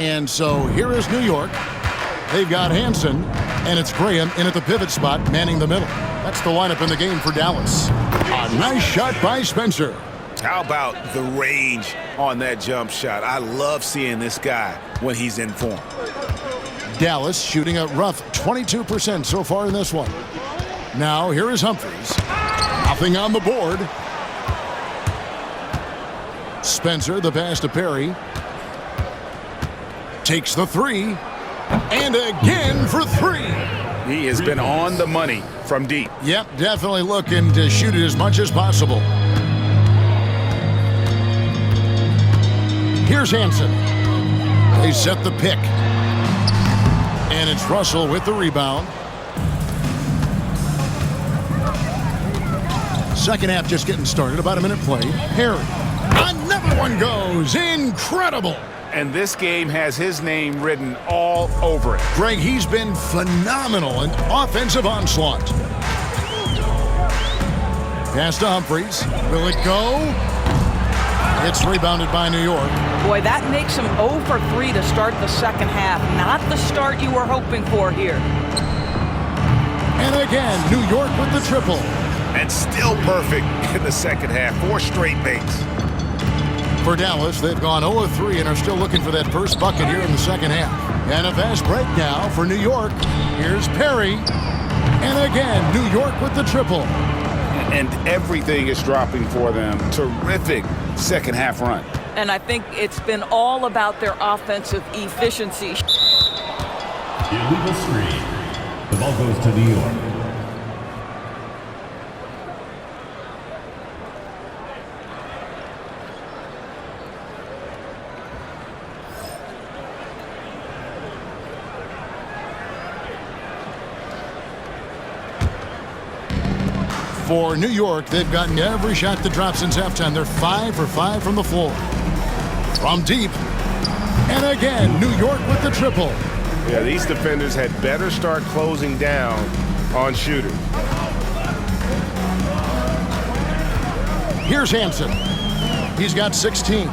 And so here is New York. They've got Hansen, and it's Graham in at the pivot spot, manning the middle. That's the lineup in the game for Dallas. A nice shot by Spencer. How about the range on that jump shot? I love seeing this guy when he's in form. Dallas shooting a rough 22% so far in this one. Now here is Humphries. Nothing on the board. Spencer, the pass to Perry. Takes the three. And again for three. He has been on the money from deep. Yep, definitely looking to shoot it as much as possible. Here's Hansen. They set the pick. And it's Russell with the rebound. Second half just getting started. About a minute play. Perry. Another one goes. Incredible. And this game has his name written all over it. Greg, he's been phenomenal in offensive onslaught. Pass to Humphries. Will it go? It's rebounded by New York. Boy, that makes him 0 for 3 to start the second half. Not the start you were hoping for here. And again, New York with the triple. And still perfect in the second half. 4 straight makes. For Dallas, they've gone 0 of 3 and are still looking for that first bucket here in the second half. And a fast break now for New York. Here's Perry. And again, New York with the triple. And everything is dropping for them. Terrific second half run. And I think it's been all about their offensive efficiency. Illegal screen. The ball goes to New York. For New York, they've gotten every shot that dropped since halftime. They're 5 for 5 from the floor. From deep. And again, New York with the triple. Yeah, these defenders had better start closing down on shooters. Here's Hansen. He's got 16.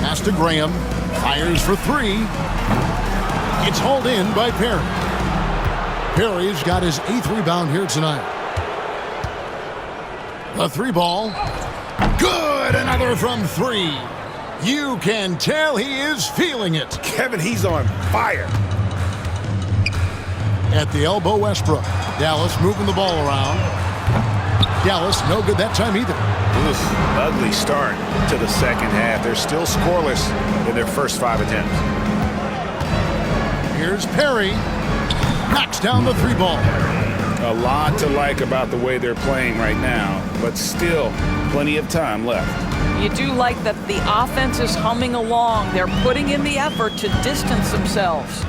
Pass to Graham. Fires for 3. It's hauled in by Perry. Perry's got his 8th rebound here tonight. The 3 ball. Good! Another from 3. You can tell he is feeling it. Kevin, he's on fire. At the elbow, Westbrook. Dallas moving the ball around. Dallas, no good that time either. Oof, ugly start to the second half. They're still scoreless in their first 5 attempts. Here's Perry. Knocks down the 3 ball. A lot to like about the way they're playing right now, but still plenty of time left. You do like that the offense is humming along. They're putting in the effort to distance themselves.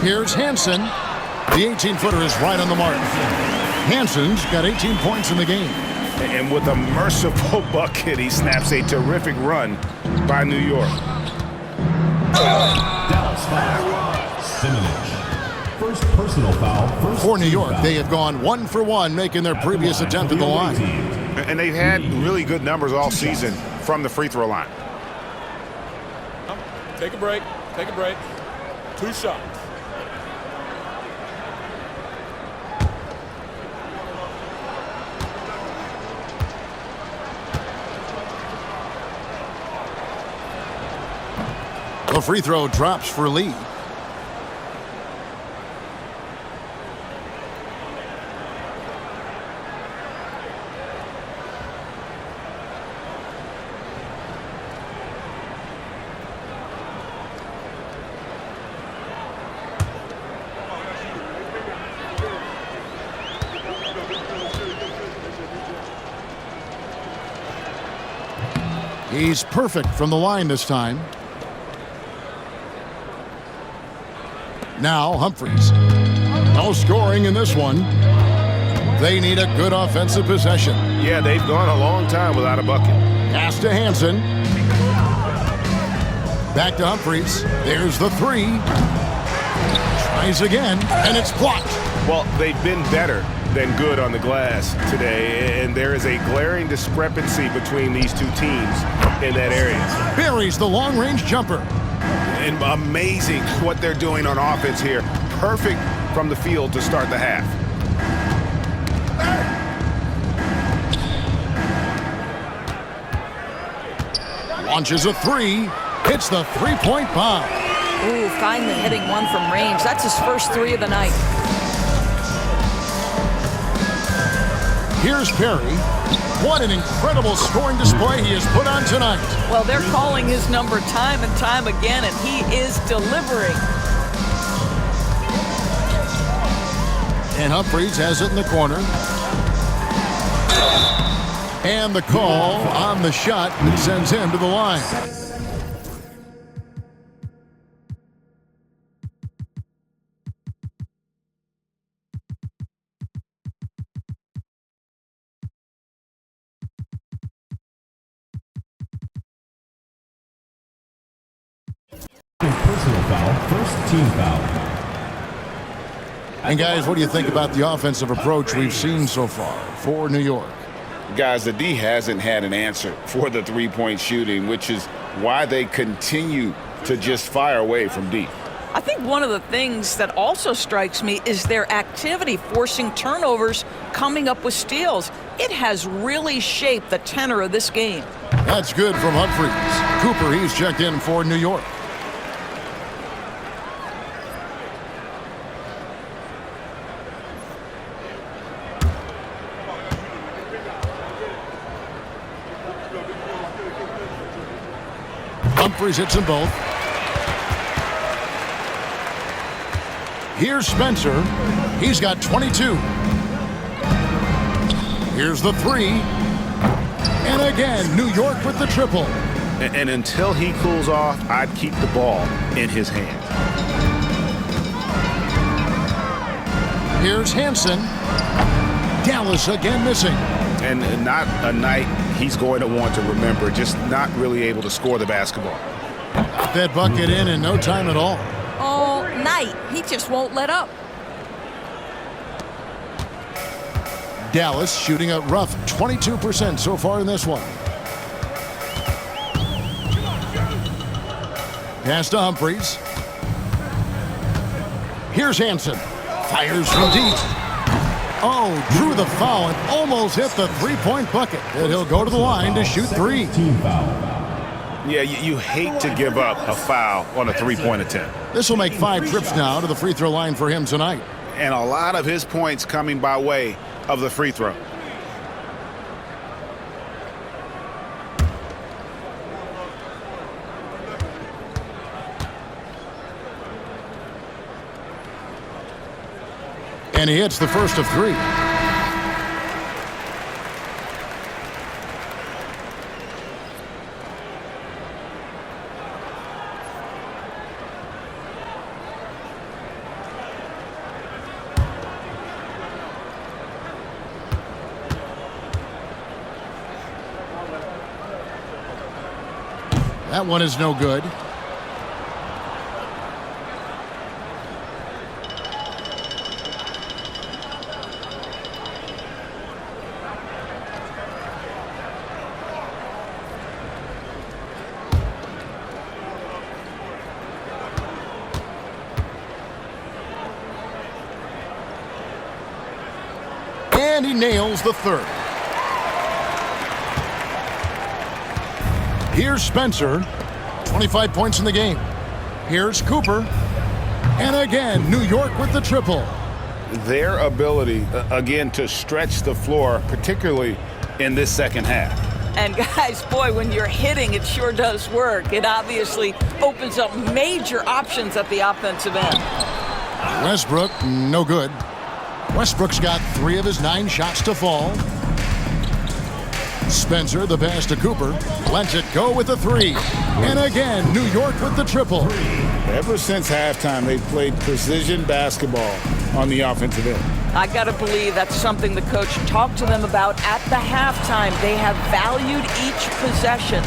Here's Hansen. The 18-footer is right on the mark. Hansen's got 18 points in the game. And with a merciful bucket, he snaps a terrific run by New York. Dallas foul. Simonich. First personal foul. For New York, they have gone 1 for 1, making their previous attempt at the line. And they've had really good numbers all season from the free throw line. Take a break. Take a break. 2 shots. The free throw drops for Lee. He's perfect from the line this time. Now Humphries. No scoring in this one. They need a good offensive possession. Yeah, they've gone a long time without a bucket. Pass to Hansen. Back to Humphries. There's the 3. Tries again, and it's blocked. Well, they've been better than good on the glass today, and there is a glaring discrepancy between these two teams in that area. Buries the long-range jumper. And amazing what they're doing on offense here. Perfect from the field to start the half. Launches a three. Hits the three-point bomb. Ooh, finally hitting one from range. That's his first three of the night. Here's Perry. What an incredible scoring display he has put on tonight. Well, they're calling his number time and time again, and he is delivering. And Humphries has it in the corner. And the call on the shot that sends him to the line. Personal foul, first team foul. And guys, what do you think about the offensive approach we've seen so far for New York? Guys, the D hasn't had an answer for the three-point shooting, which is why they continue to just fire away from deep. I think one of the things that also strikes me is their activity, forcing turnovers, coming up with steals. It has really shaped the tenor of this game. That's good from Humphries. Cooper, he's checked in for New York. Humphries hits them both. Here's Spencer. He's got 22. Here's the three. And again, New York with the triple. And until he cools off, I'd keep the ball in his hand. Here's Hansen. Dallas again missing. And not a night he's going to want to remember, just not really able to score the basketball. Got that bucket in no time at all. All night. He just won't let up. Dallas shooting a rough 22% so far in this one. Pass to Humphries. Here's Hansen. Fires from deep. Oh, drew the foul and almost hit the three-point bucket. And he'll go to the line to shoot three. Team foul. Yeah, you hate to give up a foul on a three-point attempt. This will make 5 trips now to the free throw line for him tonight. And a lot of his points coming by way of the free throw. And he hits the first of 3. That one is no good. And he nails the third. Here's Spencer, 25 points in the game. Here's Cooper. And again, New York with the triple. Their ability, again, to stretch the floor, particularly in this second half. And guys, boy, when you're hitting, it sure does work. It obviously opens up major options at the offensive end. Westbrook, no good. Westbrook's got 3 of his 9 shots to fall. Spencer, the pass to Cooper, lets it go with the 3. And again, New York with the triple. Ever since halftime, they've played precision basketball on the offensive end. I got to believe that's something the coach talked to them about at the halftime. They have valued each possession.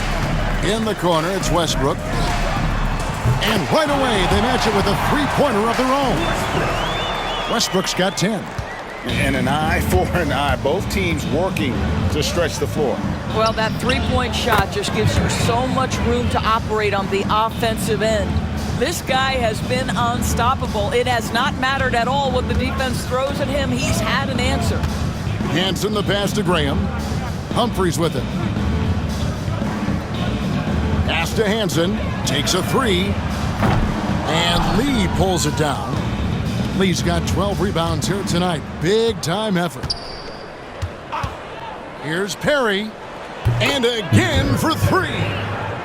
In the corner, it's Westbrook. And right away, they match it with a three-pointer of their own. Westbrook's got 10. And an eye for an eye. Both teams working to stretch the floor. Well, that three-point shot just gives you so much room to operate on the offensive end. This guy has been unstoppable. It has not mattered at all what the defense throws at him. He's had an answer. Hanson the pass to Graham. Humphries with it. Pass to Hanson. Takes a three. And Lee pulls it down. Lee's got 12 rebounds here tonight. Big time effort. Here's Perry. And again for three.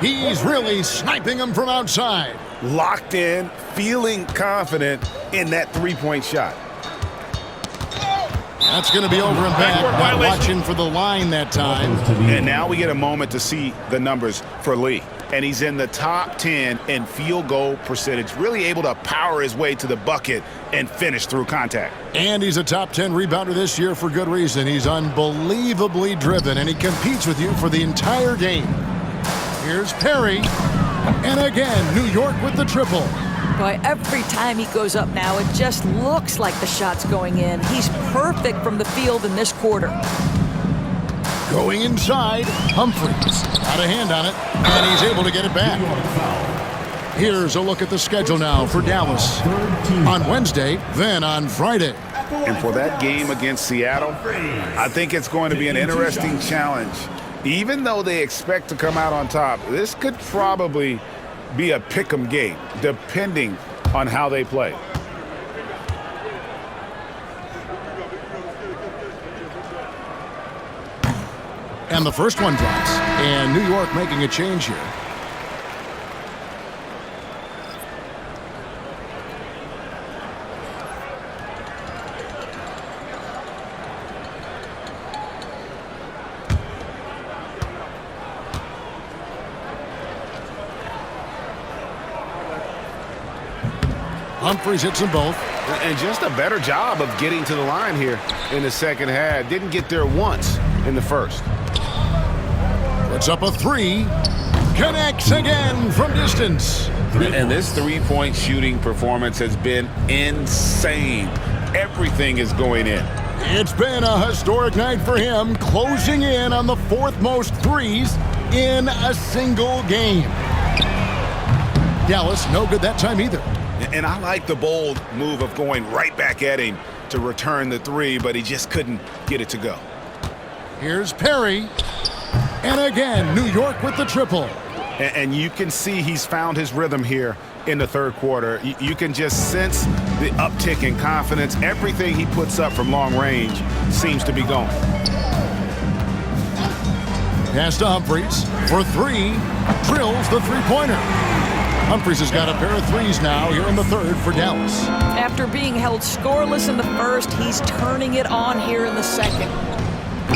He's really sniping them from outside. Locked in, feeling confident in that three-point shot. That's going to be over and back. Not watching for the line that time. And now we get a moment to see the numbers for Lee. And he's in the top 10 in field goal percentage, really able to power his way to the bucket and finish through contact. And he's a top 10 rebounder this year for good reason. He's unbelievably driven, and he competes with you for the entire game. Here's Perry. And again, New York with the triple. Boy, every time he goes up now, it just looks like the shot's going in. He's perfect from the field in this quarter. Going inside, Humphries. Got a hand on it, and he's able to get it back. Here's a look at the schedule now for Dallas. On Wednesday, then on Friday. And for that game against Seattle, I think it's going to be an interesting challenge. Even though they expect to come out on top, this could probably be a pick'em game, depending on how they play. And the first one drops. And New York making a change here. Humphries hits them both. And just a better job of getting to the line here in the second half. Didn't get there once in the first. Puts up a three. Connects again from distance. And this three-point shooting performance has been insane. Everything is going in. It's been a historic night for him, closing in on the fourth most threes in a single game. Dallas, no good that time either. And I like the bold move of going right back at him to return the three, but he just couldn't get it to go. Here's Perry. And again, New York with the triple. And you can see he's found his rhythm here in the third quarter. You can just sense the uptick in confidence. Everything he puts up from long range seems to be going. Pass to Humphries for three. Drills the three-pointer. Humphries has got a pair of threes now here in the third for Dallas. After being held scoreless in the first, he's turning it on here in the second.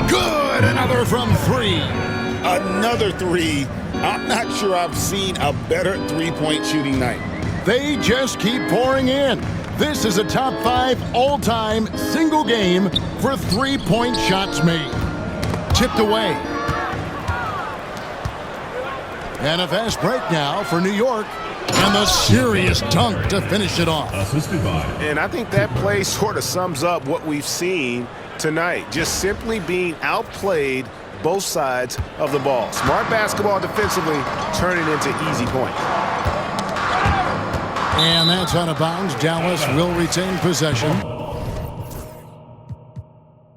Good! Another from three. Another three. I'm not sure I've seen a better three-point shooting night. They just keep pouring in. This is a top 5 all-time single game for three-point shots made. Tipped away. And a fast break now for New York. And the serious dunk to finish it off. Assisted by. And I think that play sort of sums up what we've seen tonight. Just simply being outplayed both sides of the ball. Smart basketball defensively, turning into easy points. And that's out of bounds. Dallas will retain possession.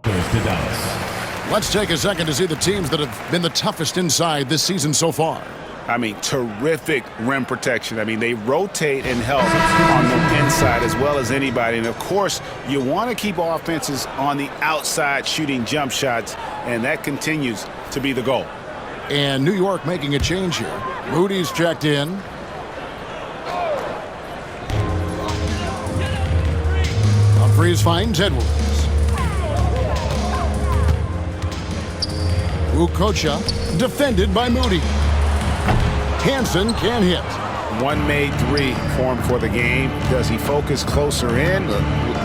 Goes to Dallas. Let's take a second to see the teams that have been the toughest inside this season so far. I mean, terrific rim protection. I mean, they rotate and help on the inside as well as anybody. And, of course, you want to keep offenses on the outside shooting jump shots, and that continues to be the goal. And New York making a change here. Moody's checked in. Humphries finds Edwards. Ukocha defended by Moody. Hanson can hit. One made three formed for the game. Does he focus closer in?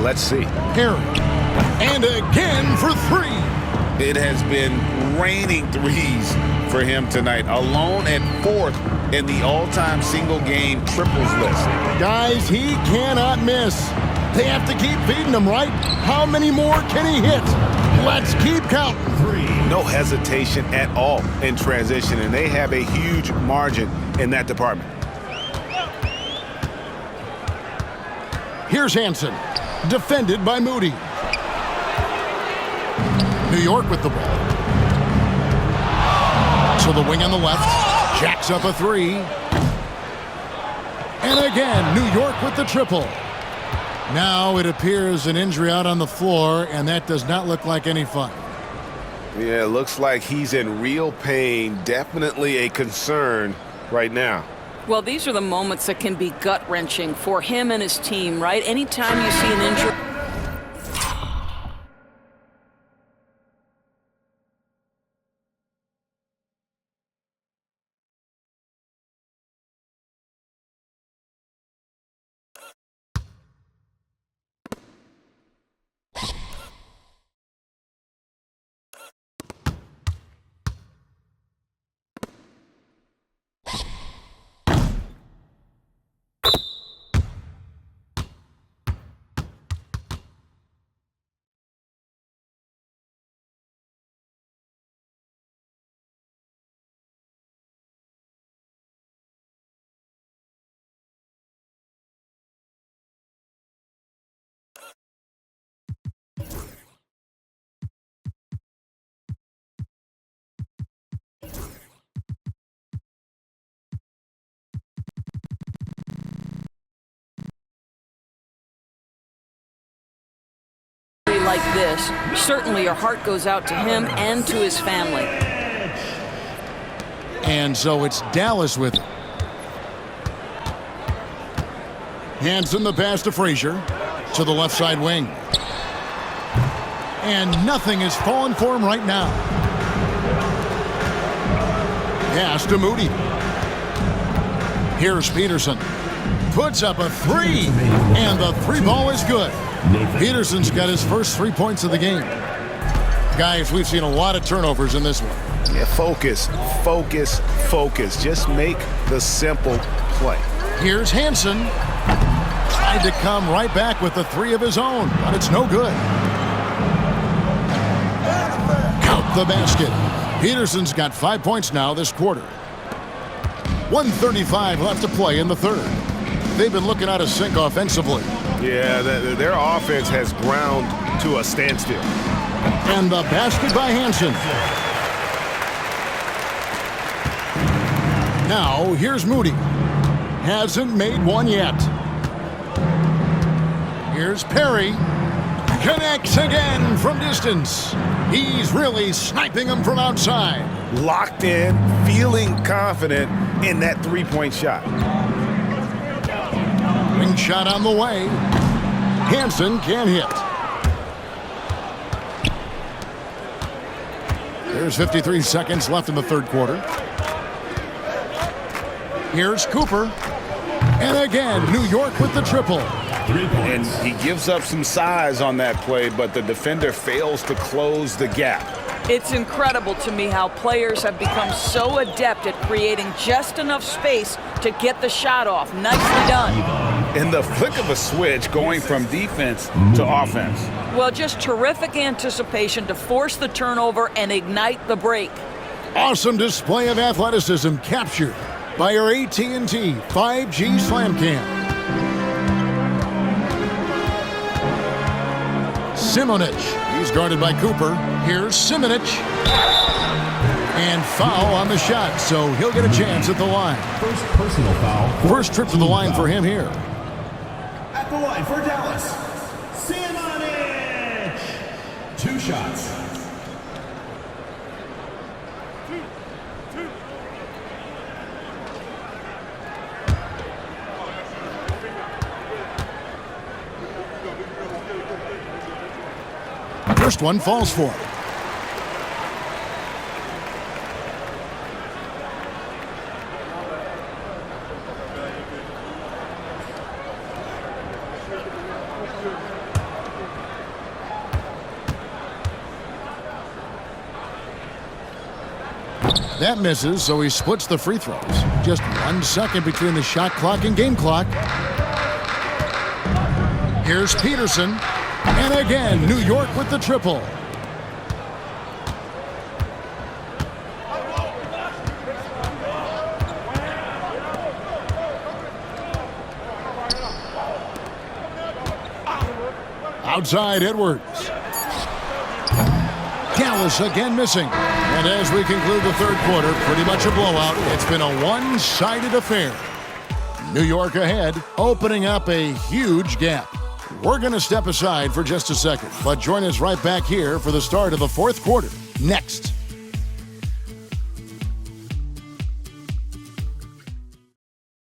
Let's see. Perry. And again for three. It has been raining threes for him tonight, alone at fourth in the all-time single-game triples list. Guys, he cannot miss. They have to keep feeding him, right? How many more can he hit? Let's keep counting. No hesitation at all in transition, and they have a huge margin in that department. Here's Hansen, defended by Moody. New York with the ball. So the wing on the left jacks up a three. And again, New York with the triple. Now it appears an injury out on the floor, and that does not look like any fun. Yeah, it looks like he's in real pain. Definitely a concern right now. Well, these are the moments that can be gut-wrenching for him and his team, right? Anytime you see an injury. Like this, certainly your heart goes out to him and to his family. And so it's Dallas with it. Hansen the pass to Frazier to the left side wing. And nothing is falling for him right now. Pass to Moody. Here's Peterson. Puts up a three. And the three ball is good. Peterson's got his first 3 points of the game. Guys, we've seen a lot of turnovers in this one. Yeah, focus, focus, focus. Just make the simple play. Here's Hansen. Tried to come right back with the three of his own, but it's no good. Count the basket. Peterson's got 5 points now this quarter. 1:35 left to play in the third. They've been looking out of sync offensively. Yeah, their offense has ground to a standstill. And the basket by Hansen. Now, here's Moody. Hasn't made one yet. Here's Perry. Connects again from distance. He's really sniping them from outside. Locked in, feeling confident in that three-point shot. Ring shot on the way. Hansen can't hit. There's 53 seconds left in the third quarter. Here's Cooper. And again, New York with the triple. And he gives up some size on that play, but the defender fails to close the gap. It's incredible to me how players have become so adept at creating just enough space to get the shot off. Nicely done. In the flick of a switch, going from defense to offense. Well, just terrific anticipation to force the turnover and ignite the break. Awesome display of athleticism captured by our AT&T 5G Slam Cam. Simonic. He's guarded by Cooper. Here's Simonic. And foul on the shot, so he'll get a chance at the line. First personal foul. First trip to the line for him here. At the line for Dallas, Simonic. 2 shots. First one falls for him. That misses, so he splits the free throws. Just 1 second between the shot clock and game clock. Here's Peterson. And again, New York with the triple. Outside Edwards. Dallas again missing. And as we conclude the third quarter, pretty much a blowout. It's been a one-sided affair. New York ahead, opening up a huge gap. We're going to step aside for just a second, but join us right back here for the start of the fourth quarter next.